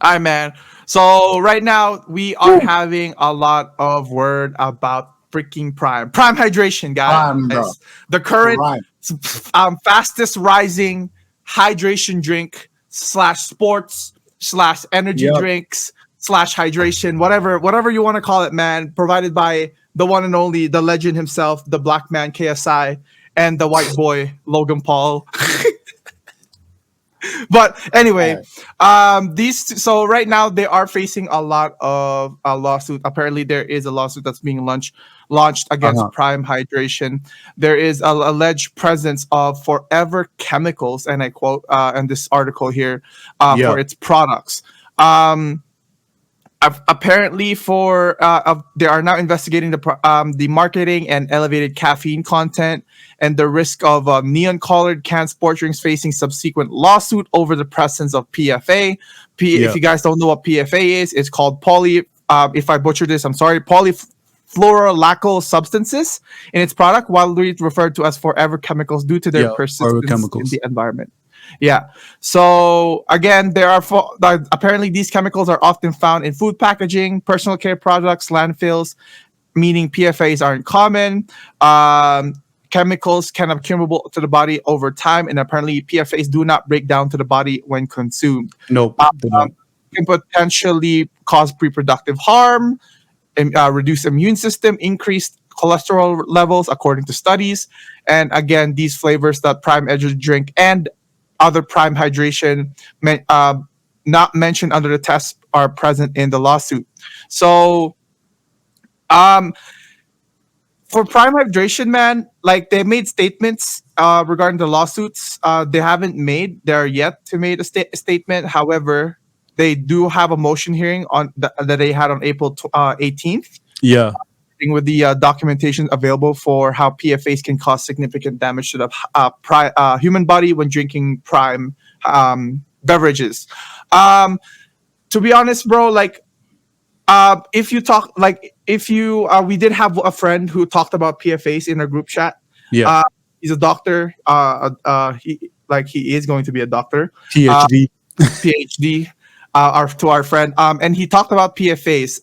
All right, man. So right now we are having a lot of word about freaking Prime hydration, Prime, bro. guys. The current Prime. fastest rising hydration drink slash sports slash energy Yep. drinks slash hydration, whatever you want to call it, man. Provided by the one and only, the legend himself, the black man KSI, and the white boy Logan Paul. But All anyway, right. so right now they are facing a lot of a lawsuit. Apparently, there is a lawsuit that's being launched against Uh-huh. Prime Hydration. There is a alleged presence of forever chemicals, and I quote in this article here, for Yep. its products. Um, apparently they are now investigating the marketing and elevated caffeine content and the risk of neon colored canned sport drinks facing subsequent lawsuit over the presence of PFA. If Yep. you guys don't know what PFA is, it's called if I butcher this, I'm sorry, polyfluoralkyl substances in its product, widely referred to as forever chemicals due to their Yep. Or persistence in chemicals. the environment. Yeah. So again, apparently these chemicals are often found in food packaging, personal care products, landfills, meaning PFAs aren't common. Um, Chemicals can accumulate to the body over time, and apparently PFAs do not break down to the body when consumed. Nope. They Um, don't. can potentially cause reproductive harm, and reduce immune system, increased cholesterol levels, according to studies. And again, these flavors that Prime Edge drink and other Prime Hydration not mentioned under the test are present in the lawsuit. So, um, for Prime Hydration, man, like they made statements regarding the lawsuits. They haven't made there yet to make a statement. However, they do have a motion hearing that they had on April 18th Yeah. with the documentation available for how PFAs can cause significant damage to the human body when drinking Prime beverages. Um, to be honest, bro, like if you talk like if you we did have a friend who talked about PFAs in our group chat. Yeah. uh he's a doctor. He is going to be a doctor, uh PhD. PhD, our friend, and he talked about PFAs,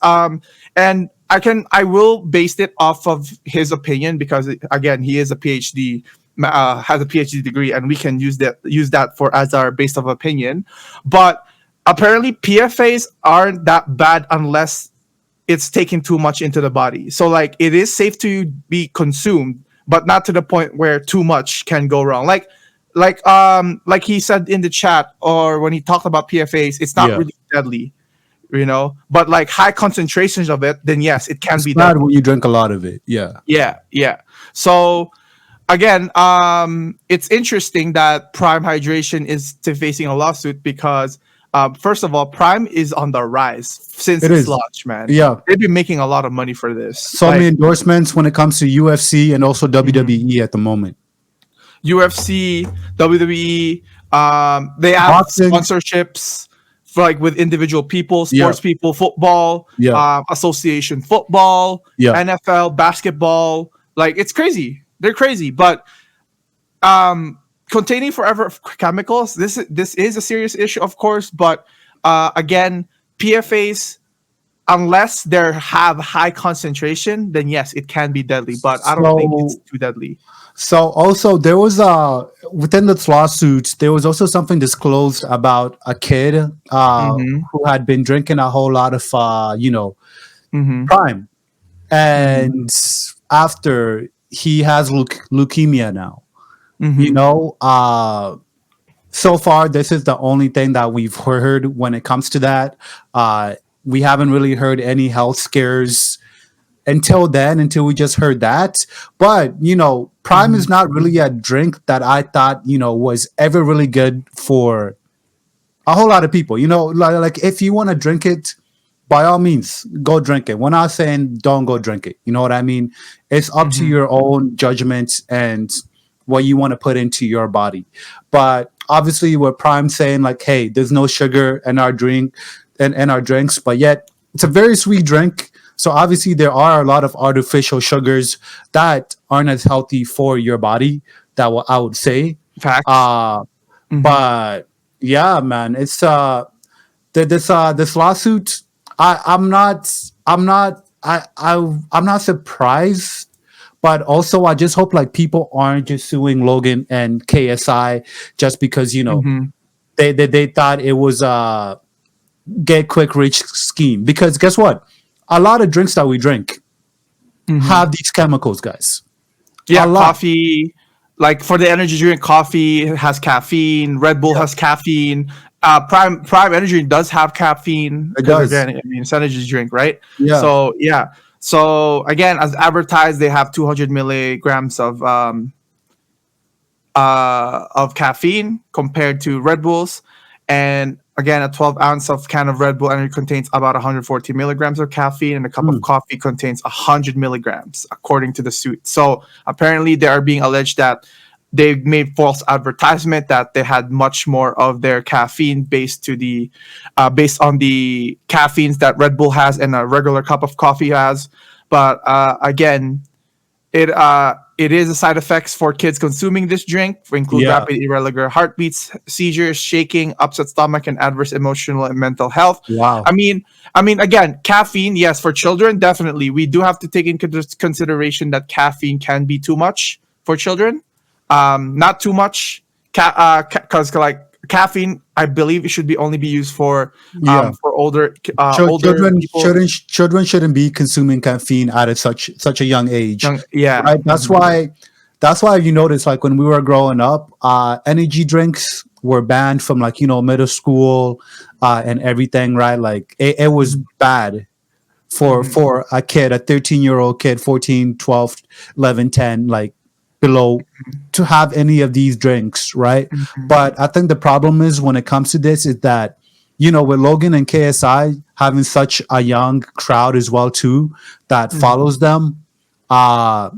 and I will base it off of his opinion because again he is a PhD, has a PhD degree, and we can use that for as our base of opinion. But apparently PFAs aren't that bad unless it's taken too much into the body. So like it is safe to be consumed, but not to the point where too much can go wrong. Like he said in the chat or when he talked about PFAs, it's not Yeah. really deadly, But like high concentrations of it, then yes, it can It's be bad deadly. when you drink a lot of it. Yeah. Yeah, yeah. So again, it's interesting that Prime Hydration is facing a lawsuit because, first of all, Prime is on the rise since It its is. launch. Man, Yeah. they've been making a lot of money for this. So many endorsements when it comes to UFC and also Mhm. WWE at the moment. UFC, WWE, they have Boxing. sponsorships for like with individual people, Yeah. sports people, football, Yeah. association football, Yeah. NFL, basketball. Like it's crazy. They're crazy, but um containing forever chemicals, this is a serious issue, of course, but again, PFAs, unless they have high concentration, then yes, it can be deadly, but I don't think it's So too deadly. also there was within this lawsuit there was also something disclosed about a kid Mm-hmm. who had been drinking a whole lot of Mm-hmm. Prime, Mm-hmm. and after he has leukemia now. You Mm-hmm. know, so far this is the only thing that we've heard when it comes to that. We haven't really heard any health scares until then, until we just heard that. But Prime Mm-hmm. is not really a drink that I thought was ever really good for a whole lot of people. Like if you want to drink it, by all means, go drink it. We're not saying don't go drink it. You know what I mean? It's up to Mm-hmm. your own judgment and what you want to put into your body. But obviously, with Prime saying like, "Hey, there's no sugar in our drink and in our drinks," but yet it's a very sweet drink. So obviously, there are a lot of artificial sugars that aren't as healthy for your body. I would say. Facts. Uh, Mm-hmm. but yeah, man, it's this lawsuit, I'm not surprised, but also I just hope like people aren't just suing Logan and KSI just because Mm-hmm. they thought it was a get quick rich scheme. Because guess what? A lot of drinks that we drink Mm-hmm. have these chemicals, guys. Yeah, A lot. coffee. Like for the energy drink, coffee has caffeine. Red Bull Yeah, has caffeine. Prime Energy Drink does have caffeine it because does. again, I mean, it's energy drink, right? Yeah. So yeah. So again, as advertised, they have 200 milligrams of caffeine compared to Red Bulls. And again, a 12 ounce of can of Red Bull Energy contains about 140 milligrams of caffeine, and a cup of Mm. coffee contains 100 milligrams, according to the suit. So apparently, they are being alleged that they made false advertisement that they had much more of their caffeine based on the caffeines that Red Bull has and a regular cup of coffee has. But again, it is a side effects for kids consuming this drink, include Yeah. rapid irregular heartbeats, seizures, shaking, upset stomach, and adverse emotional and mental health. Wow. I mean, again, caffeine, yes, for children, definitely. We do have to take into consideration that caffeine can be too much for children. Not too much, because like caffeine, I believe it should be only be used Yeah. for older Children people. shouldn't be consuming caffeine at such a young age, Yeah. right? That's why you notice like when we were growing up, energy drinks were banned from like middle school, and everything, right? Like it was bad for Mhm. a kid, a 13-year-old kid, 14, 12, 11, 10, like below, to have any of these drinks, right? Mhm. But I think the problem is when it comes to this is that with Logan and KSI having such a young crowd as well too that Mhm. follows them, uh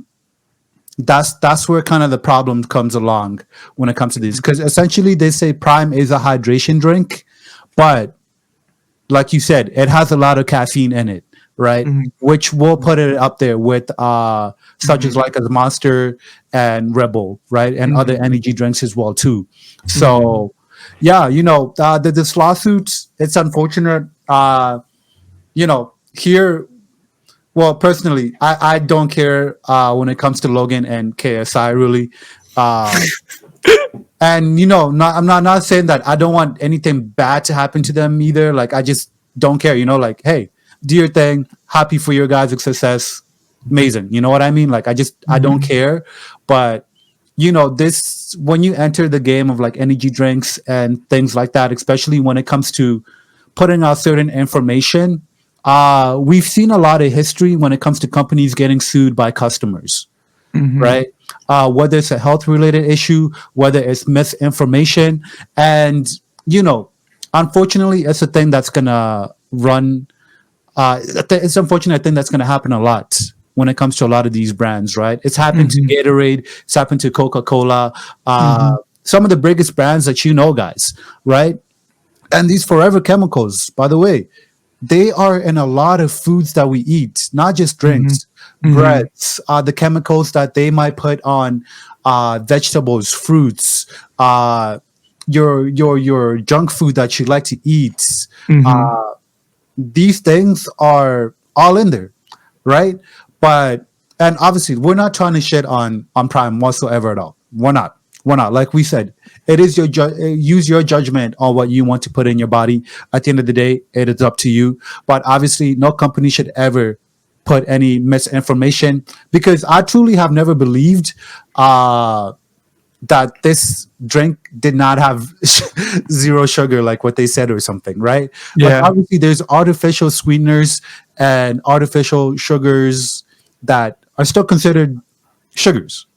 that's where kind of the problem comes along when it comes to this, because essentially they say Prime is a hydration drink, but like you said, it has a lot of caffeine in it, right? Mhm. Which will put it up there with such as Mhm. like as Monster and Rebel, right? And other Mhm. energy drinks as well too. Mhm. So yeah, this lawsuit, it's unfortunate. Here, well, personally, I don't care when it comes to Logan and KSI really. Uh and I'm not saying that I don't want anything bad to happen to them either. Like I just don't care. Like hey, do your thing. Happy for your guys' success. Amazing. You know what I mean? Like I don't Mhm. care. But this, when you enter the game of like energy drinks and things like that, especially when it comes to putting out certain information, we've seen a lot of history when it comes to companies getting sued by customers, Mhm. right? Whether it's a health related issue, whether it's misinformation. And, you know, unfortunately, it's a thing that's going to run. It's unfortunate thing that's going to happen a lot when it comes to a lot of these brands, right? It's happened to Mhm. Gatorade, it's happened to Coca Cola, Mhm. some of the biggest brands that guys, right? And these forever chemicals, by the way, they are in a lot of foods that we eat, not just Mhm. drinks, Mhm. breads, the chemicals that they might put on vegetables, fruits, uh, your junk food that you like to eat. Mhm. Uh, these things are all in there, right? But and obviously we're not trying to shit on Prime whatsoever at all. We're not. We're not. Like we said, it is use your judgment on what you want to put in your body. At the end of the day, it is up to you. But obviously, no company should ever put any misinformation, because I truly have never believed that this drink did not have zero sugar, like what they said or something, right? Like Yeah. obviously there's artificial sweeteners and artificial sugars that are still considered sugars.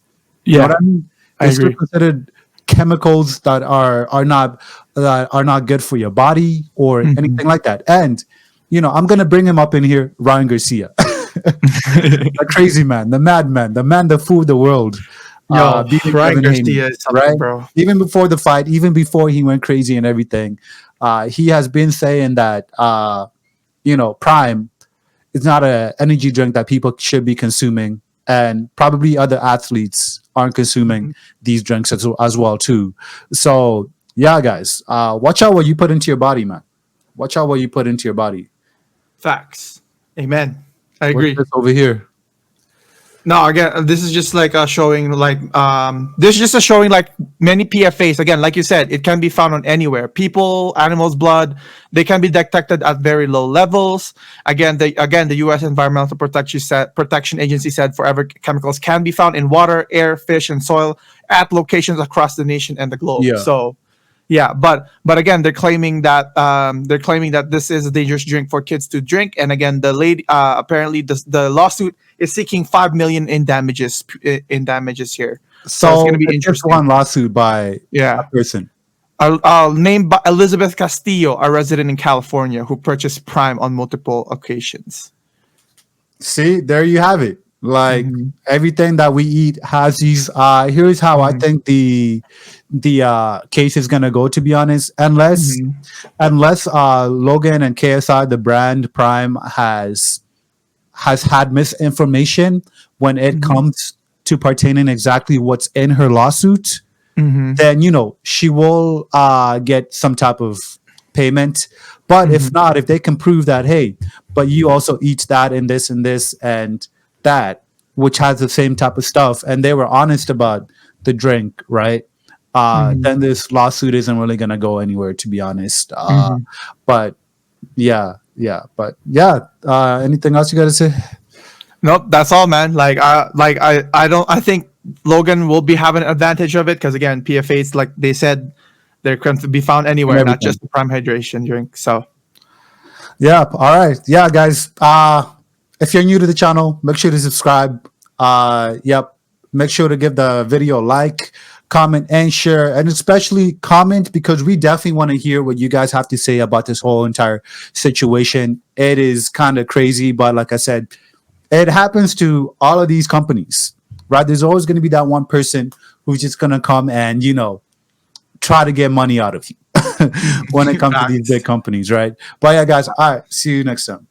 You know what Yeah. I mean? I They're still agree. considered chemicals that are not good for your body or Mhm. anything like that. And I'm gonna bring him up in here, Ryan Garcia, a crazy man, the madman, the man that fooled the world, Yo, beating Ryan Devin Haney, Garcia is something, right? bro. Even before the fight, even before he went crazy and everything, he has been saying that Prime is not a energy drink that people should be consuming, and probably other athletes aren't consuming Mhm. these drinks as well too. So yeah, guys, watch out what you put into your body, man. watch out what you put into your body. Facts. Amen. I What's agree. this over here? No, again, this is just like showing like this is just a showing like many PFAs. Again, like you said, it can be found on anywhere. People, animals, blood. They can be detected at very low levels. The U.S. Environmental Protection Agency said forever chemicals can be found in water, air, fish, and soil at locations across the nation and the globe. Yeah. So, yeah, but again, they're claiming that this is a dangerous drink for kids to drink. And again, the lady apparently the lawsuit is seeking 5 million in damages here. So it's going to be it's just interesting. one lawsuit by Yeah. a person. I'll name Elizabeth Castillo, a resident in California who purchased Prime on multiple occasions. See, there you have it. Like everything that we eat has these. Here's how I think the case is gonna go. To be honest, unless Logan and KSI, the brand Prime, has had misinformation when it comes to pertaining exactly what's in her lawsuit, then she will get some type of payment. But if not, if they can prove that, hey, but you also eat that and this and that, which has the same type of stuff, and they were honest about the drink, right? Then this lawsuit isn't really gonna go anywhere, to be honest. But anything else you got to say? Nope, that's all, man. I think Logan will be having an advantage of it because again, PFAs, like they said, they're going to be found anywhere, not Everything. just the Prime Hydration drink. So Yeah. All right. Yeah, guys. If you're new to the channel, make sure to subscribe. Make sure to give the video a like, comment, and share, and especially comment because we definitely want to hear what you guys have to say about this whole entire situation. It is kind of crazy, but like I said, it happens to all of these companies, right? There's always going to be that one person who's just going to come and try to get money out of you when it comes to these big companies, right? But yeah, guys, all right, see you next time.